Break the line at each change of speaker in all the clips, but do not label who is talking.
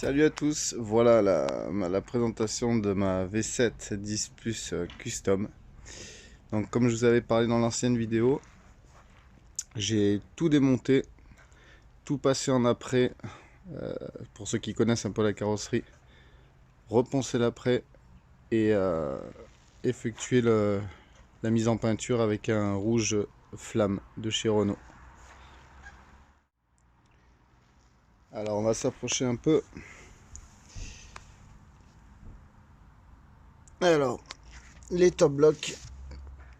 Salut à tous, voilà la présentation de ma V7 10 Plus Custom. Donc comme je vous avais parlé dans l'ancienne vidéo, j'ai tout démonté, tout passé en après, pour ceux qui connaissent un peu la carrosserie, reponcer l'après et effectuer la mise en peinture avec un rouge flamme de chez Renault. Alors on va s'approcher un peu. Alors, les top blocks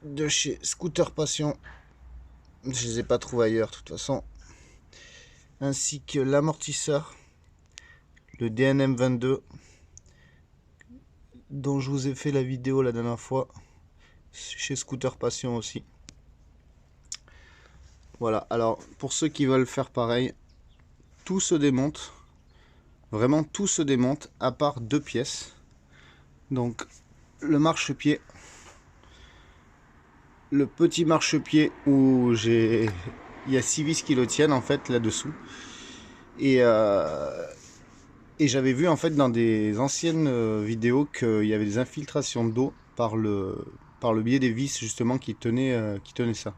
de chez Scooter Passion, je les ai pas trouvés ailleurs de toute façon, ainsi que l'amortisseur, le DNM 22, dont je vous ai fait la vidéo la dernière fois, chez Scooter Passion aussi. Voilà, alors pour ceux qui veulent faire pareil, tout se démonte, vraiment tout se démonte, à part deux pièces. Donc le marchepied, le petit marchepied où il y a 6 vis qui le tiennent en fait là-dessous. Et j'avais vu en fait dans des anciennes vidéos qu'il y avait des infiltrations d'eau par le biais des vis justement qui tenaient ça.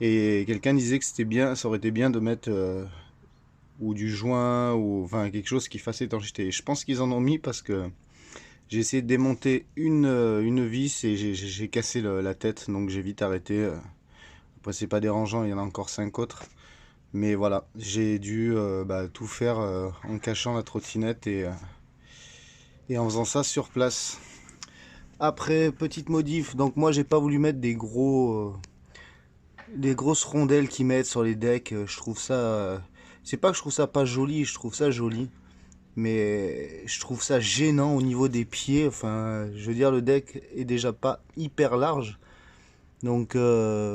Et quelqu'un disait que c'était bien, ça aurait été bien de mettre ou du joint ou enfin quelque chose qui fasse étanchéité. Je pense qu'ils en ont mis parce que j'ai essayé de démonter une vis et j'ai cassé la tête, donc j'ai vite arrêté. Après c'est pas dérangeant, il y en a encore 5 autres. Mais voilà, j'ai dû tout faire en cachant la trottinette et en faisant ça sur place. Après, petite modif, donc moi j'ai pas voulu mettre des grosses rondelles qu'ils mettent sur les decks. Je trouve ça, c'est pas que je trouve ça pas joli, je trouve ça joli, mais je trouve ça gênant au niveau des pieds. Enfin, je veux dire, le deck est déjà pas hyper large. Donc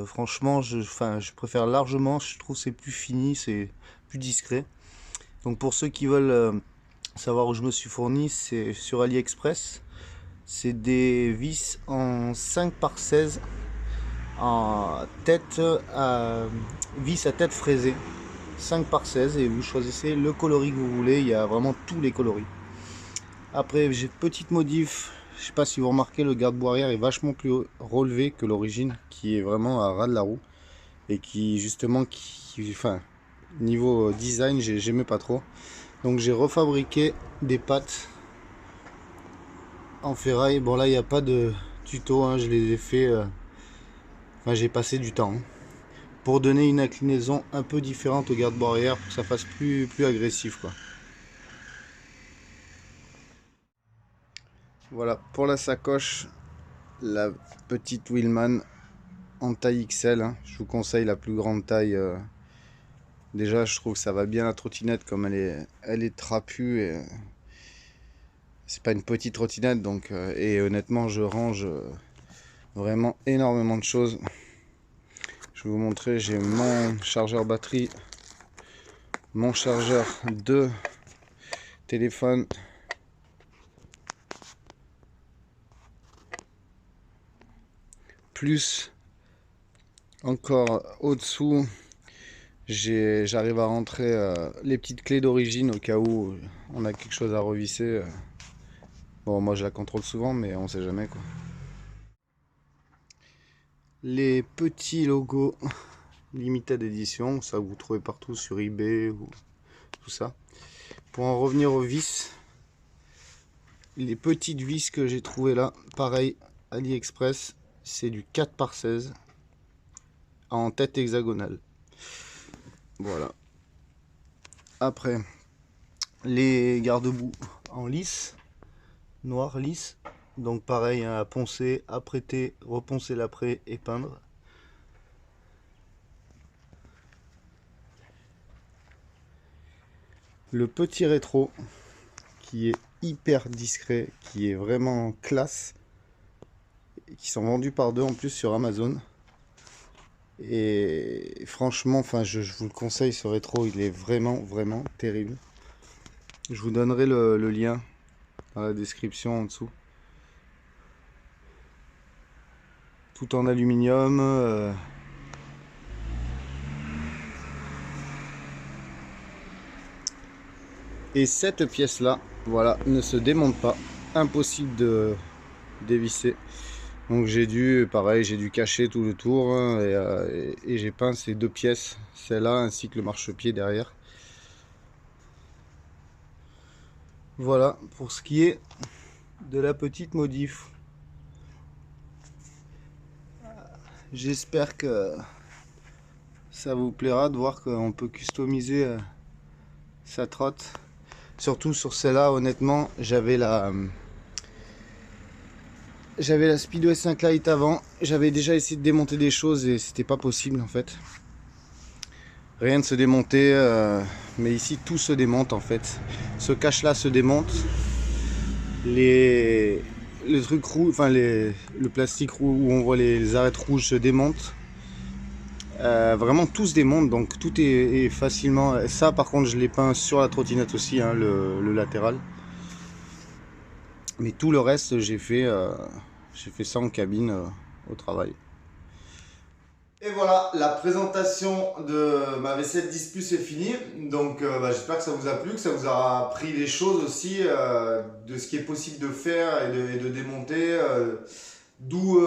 franchement, je préfère largement, je trouve que c'est plus fini, c'est plus discret. Donc pour ceux qui veulent savoir où je me suis fourni, c'est sur AliExpress. C'est des vis en 5 par 16 en vis à tête fraisée. 5 par 16 et vous choisissez le coloris que vous voulez, il y a vraiment tous les coloris. Après j'ai petite modif, je sais pas si vous remarquez, le garde-boue arrière est vachement plus relevé que l'origine qui est vraiment à ras de la roue et qui justement enfin niveau design j'aimais pas trop, donc j'ai refabriqué des pattes en ferraille. Bon là il n'y a pas de tuto, hein, je les ai fait enfin j'ai passé du temps pour donner une inclinaison un peu différente au garde-boue arrière pour que ça fasse plus agressif quoi. Voilà pour la sacoche, la petite Wheelman en taille XL, hein. Je vous conseille la plus grande taille. Déjà je trouve que ça va bien la trottinette comme elle est trapue et c'est pas une petite trottinette donc et honnêtement je range vraiment énormément de choses. Je vais vous montrer, j'ai mon chargeur batterie, mon chargeur de téléphone, plus encore au-dessous j'arrive à rentrer les petites clés d'origine au cas où on a quelque chose à revisser. Bon moi je la contrôle souvent mais on sait jamais quoi. Les petits logos limited edition, ça vous trouvez partout sur eBay ou tout ça. Pour en revenir aux vis, les petites vis que j'ai trouvées là, pareil, AliExpress, c'est du 4x16 en tête hexagonale. Voilà. Après, les garde-boue en lisse, noir lisse. Donc pareil, hein, à poncer, à prêter, reponcer l'après et peindre. Le petit rétro qui est hyper discret, qui est vraiment classe, qui sont vendus par deux en plus sur Amazon. Et franchement, enfin, je vous le conseille, ce rétro, il est vraiment terrible. Je vous donnerai le lien dans la description en dessous. Tout en aluminium. Et cette pièce-là, voilà, ne se démonte pas. Impossible de dévisser. Donc j'ai dû, pareil, j'ai dû cacher tout le tour hein, et j'ai peint ces deux pièces, celle-là ainsi que le marchepied derrière. Voilà pour ce qui est de la petite modif. J'espère que ça vous plaira de voir qu'on peut customiser sa trotte. Surtout sur celle-là, honnêtement, j'avais la Speedway 5 Lite avant. J'avais déjà essayé de démonter des choses et c'était pas possible en fait. Rien ne se démontait, mais ici tout se démonte en fait. Ce cache-là se démonte. Le truc rouge, enfin le plastique rouge où on voit les arêtes rouges se démontent. Vraiment tout se démonte, donc tout est facilement. Ça par contre je l'ai peint sur la trottinette aussi, hein, le latéral. Mais tout le reste j'ai fait ça en cabine au travail. Et voilà, la présentation de ma V7 10 Plus est finie. Donc j'espère que ça vous a plu, que ça vous aura appris des choses aussi de ce qui est possible de faire et de démonter, d'où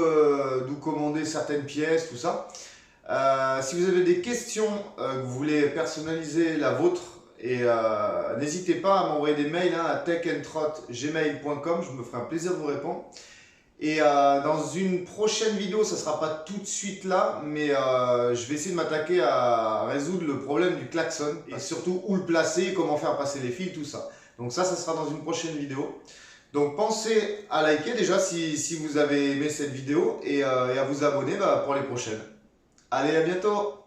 commander certaines pièces, tout ça. Si vous avez des questions, que vous voulez personnaliser la vôtre, et n'hésitez pas à m'envoyer des mails à techandtrot@gmail.com, je me ferai un plaisir de vous répondre. Et dans une prochaine vidéo, ça ne sera pas tout de suite là, mais je vais essayer de m'attaquer à résoudre le problème du klaxon et surtout où le placer, comment faire passer les fils, tout ça. Donc ça sera dans une prochaine vidéo. Donc pensez à liker déjà si vous avez aimé cette vidéo et à vous abonner pour les prochaines. Allez, à bientôt!